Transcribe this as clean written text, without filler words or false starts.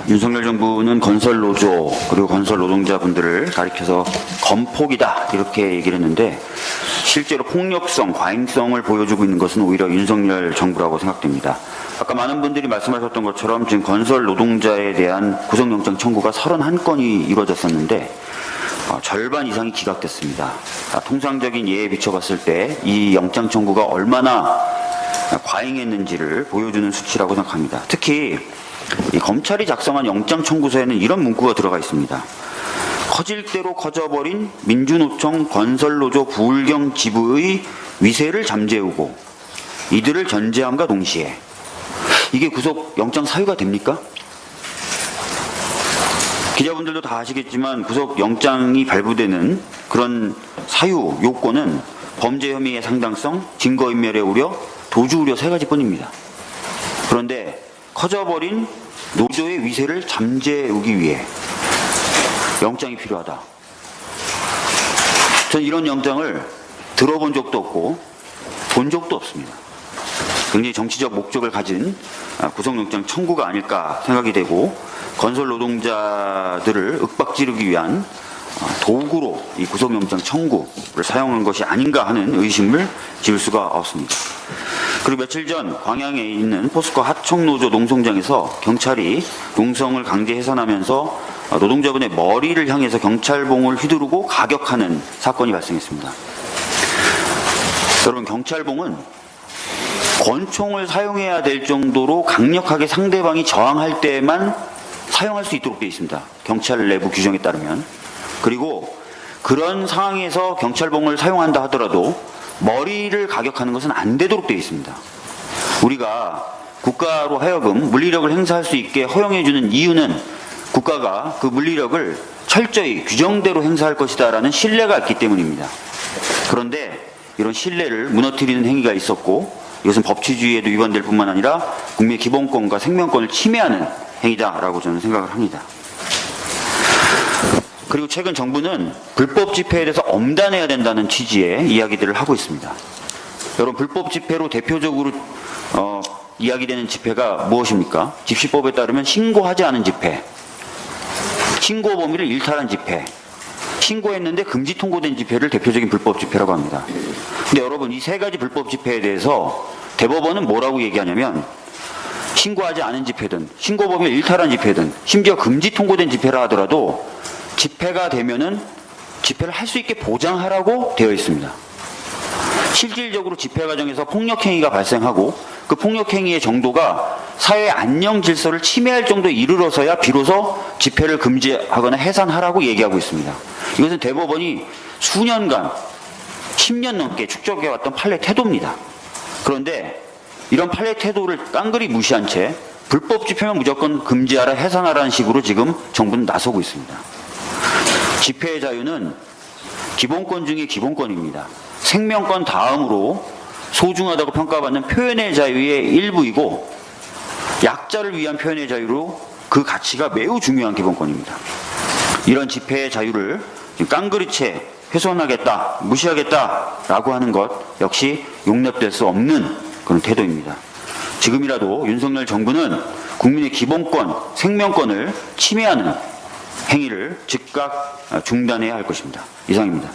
윤석열 정부는 건설 노조 그리고 건설 노동자분들을 가리켜서 건폭이다 이렇게 얘기를 했는데 실제로 폭력성, 과잉성을 보여주고 있는 것은 오히려 윤석열 정부라고 생각됩니다. 아까 많은 분들이 말씀하셨던 것처럼 지금 건설 노동자에 대한 구속영장 청구가 31건이 이루어졌었는데 절반 이상이 기각됐습니다. 통상적인 예에 비춰봤을 때 이 영장 청구가 얼마나 과잉했는지를 보여주는 수치라고 생각합니다. 특히 이 검찰이 작성한 영장 청구서에는 이런 문구가 들어가 있습니다. 커질 대로 커져버린 민주노총 건설노조 부울경 지부의 위세를 잠재우고 이들을 견제함과 동시에 이게 구속영장 사유가 됩니까? 기자분들도 다 아시겠지만 구속영장이 발부되는 그런 사유, 요건은 범죄 혐의의 상당성, 증거인멸의 우려, 도주 우려 세 가지뿐입니다. 그런데 커져버린 노조의 위세를 잠재우기 위해 영장이 필요하다. 전 이런 영장을 들어본 적도 없고 본 적도 없습니다. 굉장히 정치적 목적을 가진 구속영장 청구가 아닐까 생각이 되고 건설 노동자들을 윽박지르기 위한 도구로 이 구속영장 청구를 사용한 것이 아닌가 하는 의심을 지울 수가 없습니다. 그리고 며칠 전 광양에 있는 포스코 하청노조 농성장에서 경찰이 농성을 강제 해산하면서 노동자분의 머리를 향해서 경찰봉을 휘두르고 가격하는 사건이 발생했습니다. 여러분, 경찰봉은 권총을 사용해야 될 정도로 강력하게 상대방이 저항할 때만 사용할 수 있도록 되어 있습니다. 경찰 내부 규정에 따르면. 그리고 그런 상황에서 경찰봉을 사용한다 하더라도 머리를 가격하는 것은 안 되도록 되어 있습니다. 우리가 국가로 하여금 물리력을 행사할 수 있게 허용해주는 이유는 국가가 그 물리력을 철저히 규정대로 행사할 것이다 라는 신뢰가 있기 때문입니다. 그런데 이런 신뢰를 무너뜨리는 행위가 있었고 이것은 법치주의에도 위반될 뿐만 아니라 국민의 기본권과 생명권을 침해하는 행위다라고 저는 생각을 합니다. 그리고 최근 정부는 불법 집회에 대해서 엄단해야 된다는 취지의 이야기들을 하고 있습니다. 여러분, 불법 집회로 대표적으로 이야기되는 집회가 무엇입니까? 집시법에 따르면 신고하지 않은 집회, 신고 범위를 일탈한 집회, 신고했는데 금지 통고된 집회를 대표적인 불법 집회라고 합니다. 근데 여러분, 이 세 가지 불법 집회에 대해서 대법원은 뭐라고 얘기하냐면 신고하지 않은 집회든 신고 범위를 일탈한 집회든 심지어 금지 통고된 집회라 하더라도 집회가 되면은 집회를 할 수 있게 보장하라고 되어 있습니다. 실질적으로 집회 과정에서 폭력행위가 발생하고 그 폭력행위의 정도가 사회 안녕 질서를 침해할 정도에 이르러서야 비로소 집회를 금지하거나 해산하라고 얘기하고 있습니다. 이것은 대법원이 수년간 10년 넘게 축적해왔던 판례 태도입니다. 그런데 이런 판례 태도를 깡그리 무시한 채 불법 집회만 무조건 금지하라, 해산하라는 식으로 지금 정부는 나서고 있습니다. 집회의 자유는 기본권 중의 기본권입니다. 생명권 다음으로 소중하다고 평가받는 표현의 자유의 일부이고 약자를 위한 표현의 자유로 그 가치가 매우 중요한 기본권입니다. 이런 집회의 자유를 깡그리 채 훼손하겠다, 무시하겠다라고 하는 것 역시 용납될 수 없는 그런 태도입니다. 지금이라도 윤석열 정부는 국민의 기본권, 생명권을 침해하는 행위를 즉각 중단해야 할 것입니다. 이상입니다.